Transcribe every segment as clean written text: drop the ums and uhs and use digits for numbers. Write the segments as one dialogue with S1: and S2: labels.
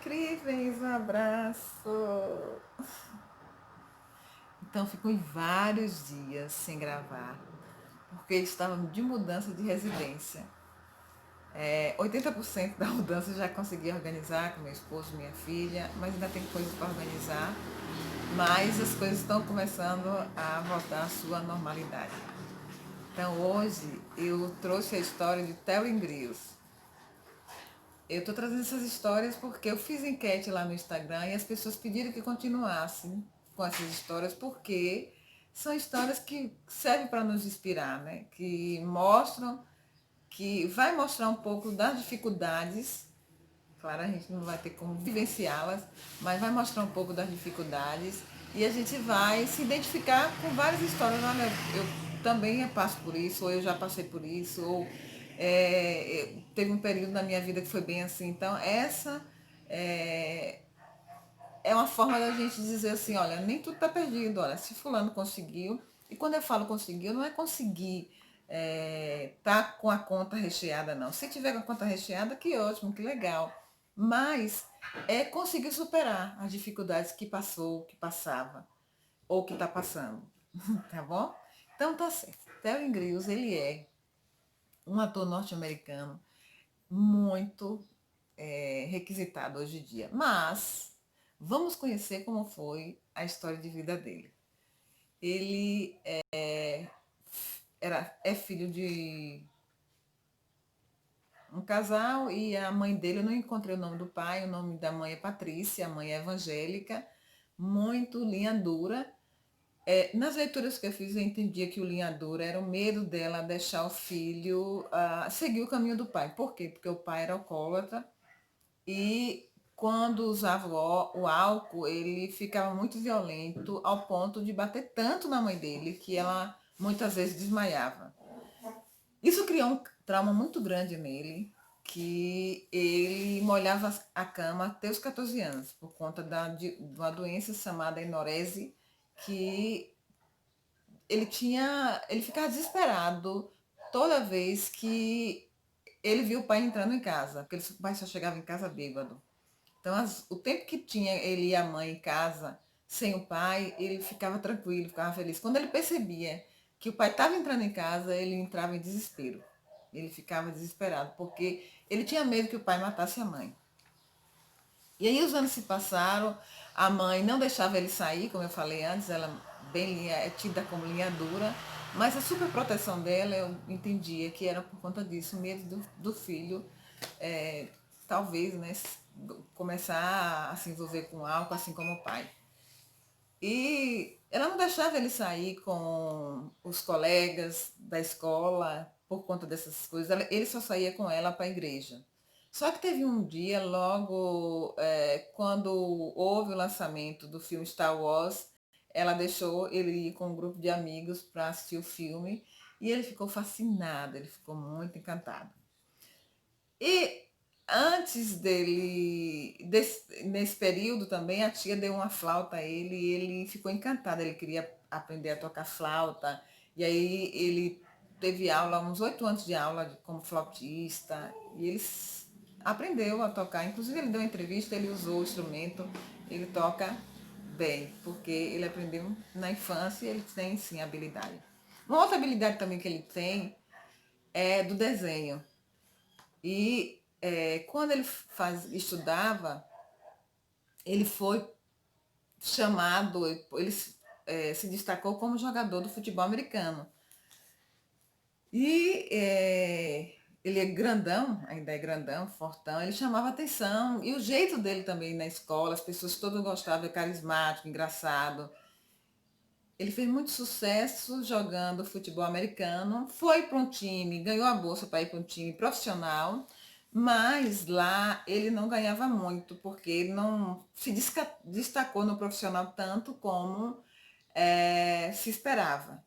S1: incríveis, um abraço. Então ficou vários dias sem gravar, porque eles estavam de mudança de residência. 80% da mudança eu já consegui organizar com meu esposo, minha filha, mas ainda tem coisas para organizar. Mas as coisas estão começando a voltar à sua normalidade. Então hoje eu trouxe a história de Telling Grills. Eu estou trazendo essas histórias porque eu fiz enquete lá no Instagram e as pessoas pediram que continuassem com essas histórias porque são histórias que servem para nos inspirar, né? Que vai mostrar um pouco das dificuldades. Claro, a gente não vai ter como vivenciá-las, mas vai mostrar um pouco das dificuldades e a gente vai se identificar com várias histórias. Olha, eu também passo por isso, ou eu já passei por isso, ou teve um período na minha vida que foi bem assim. Então, essa é, é uma forma da gente dizer assim, olha, nem tudo está perdido, olha, se fulano conseguiu, e quando eu falo conseguiu, não é conseguir tá com a conta recheada, não. Se tiver com a conta recheada, que ótimo, que legal. Mas é conseguir superar as dificuldades que passou, que passava, ou que está passando, tá bom? Então tá certo. Terry Crews, ele é um ator norte-americano muito requisitado hoje em dia. Mas vamos conhecer como foi a história de vida dele. Ele é filho de um casal e a mãe dele, eu não encontrei o nome do pai, o nome da mãe é Patrícia, a mãe é evangélica, muito linha dura. Nas leituras que eu fiz, eu entendia que o linha dura era o medo dela deixar o filho seguir o caminho do pai. Por quê? Porque o pai era alcoólatra e quando usava o álcool, ele ficava muito violento ao ponto de bater tanto na mãe dele que ela muitas vezes desmaiava. Isso criou um trauma muito grande nele, que ele molhava a cama até os 14 anos, por conta de uma doença chamada enorese, que ele ficava desesperado toda vez que ele viu o pai entrando em casa, porque o pai só chegava em casa bêbado. Então, o tempo que tinha ele e a mãe em casa, sem o pai, ele ficava tranquilo, ficava feliz. Quando ele percebia que o pai estava entrando em casa, ele entrava em desespero. Ele ficava desesperado, porque ele tinha medo que o pai matasse a mãe. E aí os anos se passaram, a mãe não deixava ele sair, como eu falei antes, ela é tida como linha dura, mas a superproteção dela, eu entendia que era por conta disso, medo do filho, talvez, né, começar a se envolver com álcool, assim como o pai. E ela não deixava ele sair com os colegas da escola por conta dessas coisas. Ele só saía com ela para a igreja. Só que teve um dia, logo quando houve o lançamento do filme Star Wars, ela deixou ele ir com um grupo de amigos para assistir o filme e ele ficou fascinado, ele ficou muito encantado. E antes nesse período também, a tia deu uma flauta a ele e ele ficou encantado. Ele queria aprender a tocar flauta. E aí ele teve aula, uns 8 anos de aula como flautista. E ele aprendeu a tocar. Inclusive ele deu uma entrevista, ele usou o instrumento, ele toca bem, porque ele aprendeu na infância e ele tem sim habilidade. Uma outra habilidade também que ele tem é do desenho. E quando ele estudava, ele foi chamado, ele se destacou como jogador do futebol americano. E ele é grandão, ainda é grandão, fortão, ele chamava atenção. E o jeito dele também na escola, as pessoas todas gostavam, é carismático, engraçado. Ele fez muito sucesso jogando futebol americano, foi para um time, ganhou a bolsa para ir para um time profissional, mas lá ele não ganhava muito, porque ele não se destacou no profissional tanto como se esperava.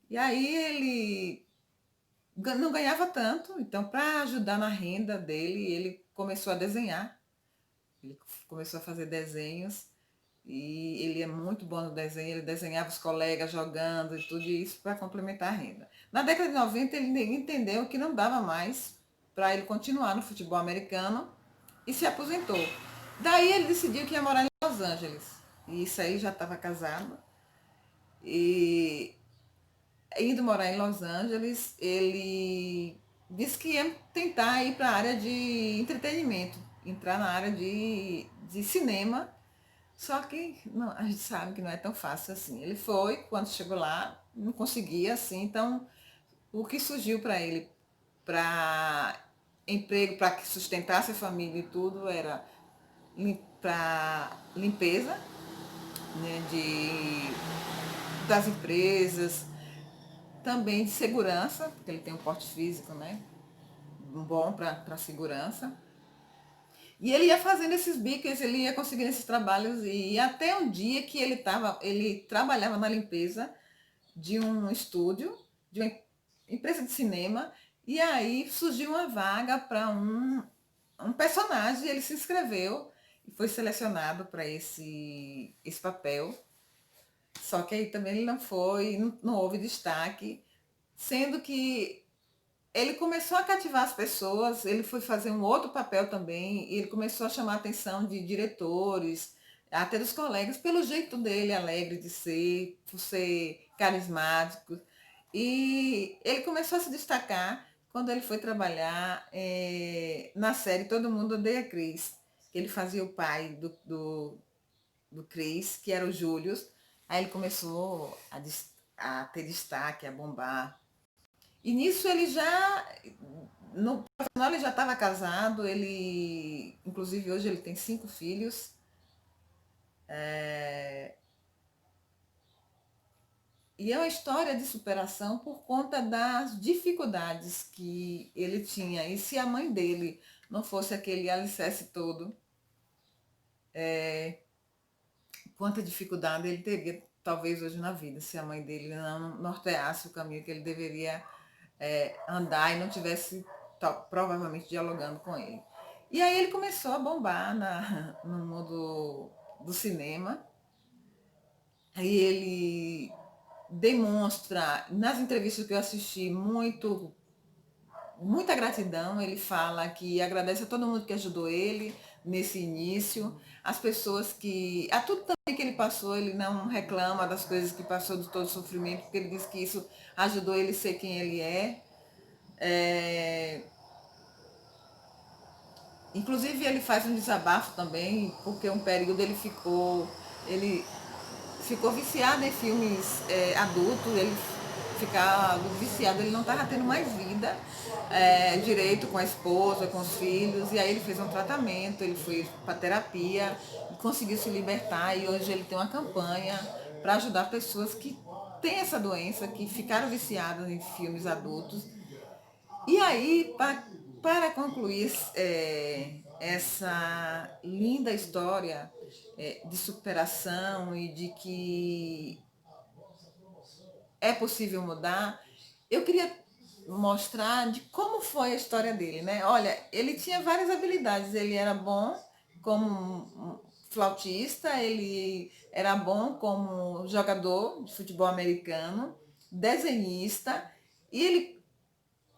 S1: E aí ele não ganhava tanto, então para ajudar na renda dele, ele começou a desenhar, ele começou a fazer desenhos e ele é muito bom no desenho, ele desenhava os colegas jogando e tudo isso para complementar a renda. Na década de 90 ele entendeu que não dava mais para ele continuar no futebol americano e se aposentou. Daí ele decidiu que ia morar em Los Angeles. E isso aí já estava casado. E indo morar em Los Angeles, ele disse que ia tentar ir para a área de entretenimento, entrar na área de cinema. Só que não, a gente sabe que não é tão fácil assim. Ele foi, quando chegou lá, não conseguia assim. Então, o que surgiu para ele para emprego, para que sustentasse a família e tudo, era para limpeza, né, das empresas, também de segurança, porque ele tem um porte físico, né, bom para segurança. E ele ia fazendo esses bicos, ele ia conseguindo esses trabalhos e até um dia que ele trabalhava na limpeza de um estúdio, de uma empresa de cinema, e aí surgiu uma vaga para um personagem, ele se inscreveu e foi selecionado para esse papel. Só que aí também ele não foi, não houve destaque, sendo que ele começou a cativar as pessoas, ele foi fazer um outro papel também, e ele começou a chamar a atenção de diretores, até dos colegas, pelo jeito dele, alegre de ser, por ser carismático. E ele começou a se destacar quando ele foi trabalhar na série Todo Mundo Odeia Chris. Ele fazia o pai do Chris, que era o Júlio. Aí ele começou a ter destaque, a bombar. E nisso ele já, no profissional ele já estava casado, ele, inclusive hoje ele tem 5 filhos. E é uma história de superação por conta das dificuldades que ele tinha. E se a mãe dele não fosse aquele alicerce todo, quanta dificuldade ele teria, talvez, hoje na vida, se a mãe dele não norteasse o caminho que ele deveria andar e não tivesse provavelmente dialogando com ele. E aí ele começou a bombar no mundo do cinema. Aí ele demonstra, nas entrevistas que eu assisti, muita gratidão. Ele fala que agradece a todo mundo que ajudou ele nesse início, as pessoas que. A tudo também que ele passou, ele não reclama das coisas que passou, de todo o sofrimento, porque ele diz que isso ajudou ele a ser quem ele é. Inclusive ele faz um desabafo também, porque um período ele ficou viciado em filmes adultos, ele ficava viciado, ele não estava tendo mais vida direito com a esposa, com os filhos, e aí ele fez um tratamento, ele foi para terapia, conseguiu se libertar e hoje ele tem uma campanha para ajudar pessoas que têm essa doença, que ficaram viciadas em filmes adultos. E aí, para concluir essa linda história de superação e de que é possível mudar, eu queria mostrar de como foi a história dele, né? Olha, ele tinha várias habilidades, ele era bom como um flautista, ele era bom como jogador de futebol americano, desenhista, e ele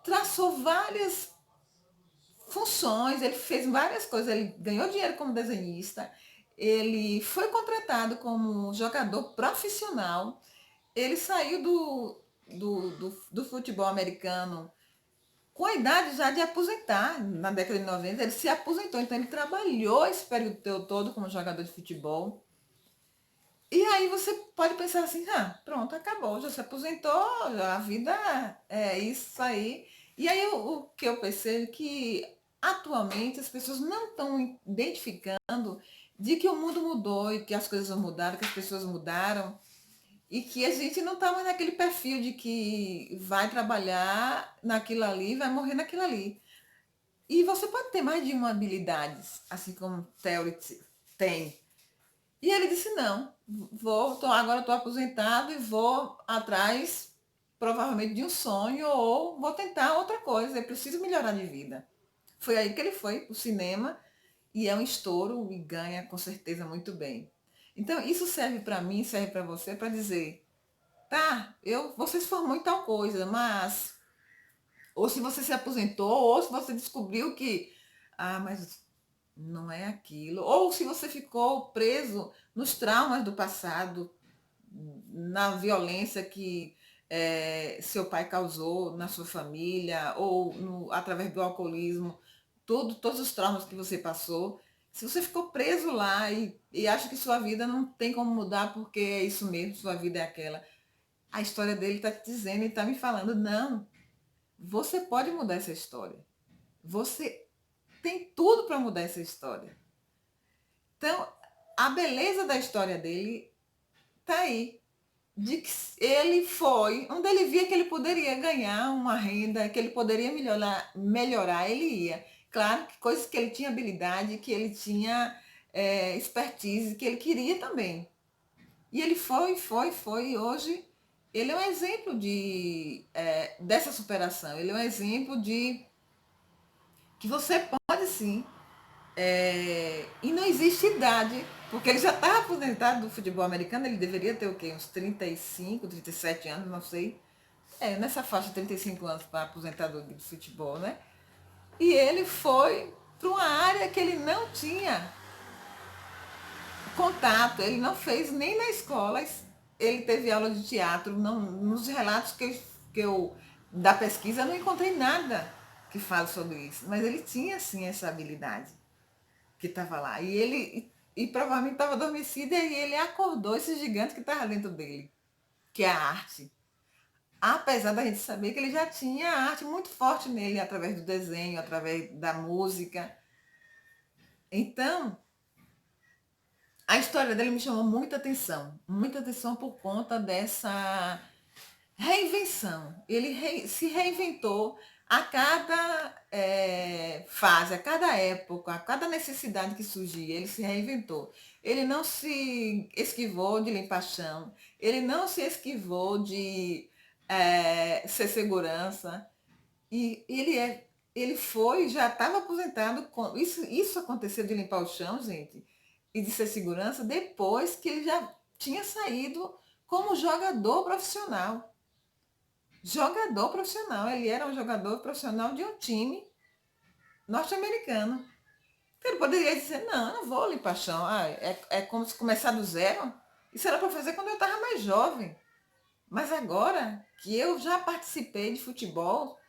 S1: traçou várias funções, ele fez várias coisas, ele ganhou dinheiro como desenhista, ele foi contratado como jogador profissional, ele saiu do futebol americano com a idade já de aposentar, na década de 90, ele se aposentou, então ele trabalhou esse período todo como jogador de futebol. E aí você pode pensar assim, ah, pronto, acabou, já se aposentou, a vida é isso aí. E aí o que eu percebo é que atualmente as pessoas não estão identificando de que o mundo mudou e que as coisas mudaram, que as pessoas mudaram e que a gente não está mais naquele perfil de que vai trabalhar naquilo ali, vai morrer naquilo ali. E você pode ter mais de uma habilidade, assim como Theory tem. E ele disse, não, agora estou aposentado e vou atrás, provavelmente, de um sonho ou vou tentar outra coisa, eu preciso melhorar de vida. Foi aí que ele foi para o cinema e é um estouro e ganha com certeza muito bem. Então, isso serve para mim, serve para você, para dizer, tá, você se formou em tal coisa, mas ou se você se aposentou, ou se você descobriu que, ah, mas não é aquilo. Ou se você ficou preso nos traumas do passado, na violência que seu pai causou na sua família, ou através do alcoolismo, todos os traumas que você passou. Se você ficou preso lá e acha que sua vida não tem como mudar porque é isso mesmo, sua vida é aquela, a história dele está te dizendo e está me falando, não, você pode mudar essa história. Você tem tudo para mudar essa história. Então, a beleza da história dele tá aí. De que ele foi, onde ele via que ele poderia ganhar uma renda, que ele poderia melhorar, ele ia. Claro que coisas que ele tinha habilidade, que ele tinha expertise, que ele queria também. E ele foi, e hoje ele é um exemplo dessa superação. Ele é um exemplo de que você pode sim. E não existe idade, porque ele já estava aposentado do futebol americano, ele deveria ter o quê? Uns 35, 37 anos, não sei. Nessa faixa, 35 anos para aposentador de futebol, né? E ele foi para uma área que ele não tinha contato, ele não fez nem na escola, ele teve aula de teatro, não, nos relatos que eu da pesquisa eu não encontrei nada que fale sobre isso, mas ele tinha sim essa habilidade que estava lá. E provavelmente estava adormecido e ele acordou esse gigante que estava dentro dele, que é a arte. Apesar da gente saber que ele já tinha a arte muito forte nele, através do desenho, através da música. Então, a história dele me chamou muita atenção por conta dessa reinvenção. Ele se reinventou a cada fase, a cada época, a cada necessidade que surgia, ele se reinventou. Ele não se esquivou de limpar chão, ele não se esquivou de ser segurança. E ele foi, já estava aposentado. Isso aconteceu de limpar o chão, gente, e de ser segurança, depois que ele já tinha saído como jogador profissional. Jogador profissional, ele era um jogador profissional de um time norte-americano. Então, ele poderia dizer, não, eu não vou limpar chão, é como se começar do zero. Isso era para fazer quando eu estava mais jovem. Mas agora que eu já participei de futebol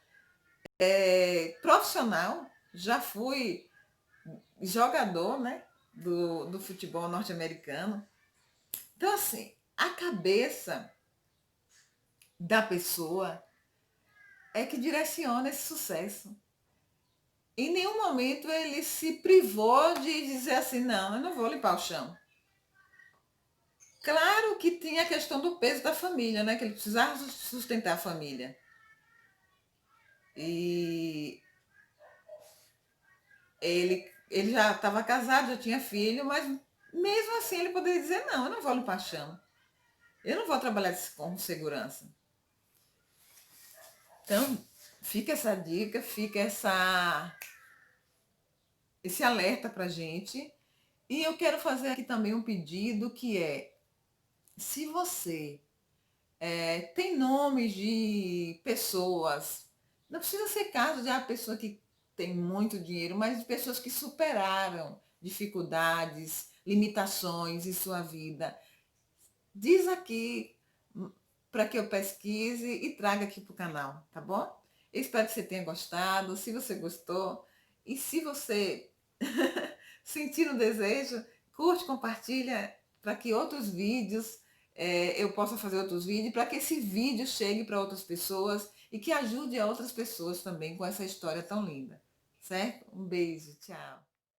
S1: profissional, já fui jogador, né, do futebol norte-americano. Então, assim, a cabeça da pessoa é que direciona esse sucesso. Em nenhum momento ele se privou de dizer assim, não, eu não vou limpar o chão. Claro que tinha a questão do peso da família, né? Que ele precisava sustentar a família. E ele já estava casado, já tinha filho, mas mesmo assim ele poderia dizer, não, eu não vou limpar o chão. Eu não vou trabalhar com segurança. Então, fica essa dica, fica esse alerta para a gente. E eu quero fazer aqui também um pedido que se você tem nomes de pessoas, não precisa ser caso de uma pessoa que tem muito dinheiro, mas de pessoas que superaram dificuldades, limitações em sua vida. Diz aqui para que eu pesquise e traga aqui para o canal, tá bom? Eu espero que você tenha gostado. Se você gostou e se você sentir o desejo, curte, compartilha para que outros vídeos, eu possa fazer outros vídeos, para que esse vídeo chegue para outras pessoas e que ajude a outras pessoas também com essa história tão linda. Certo? Um beijo, tchau.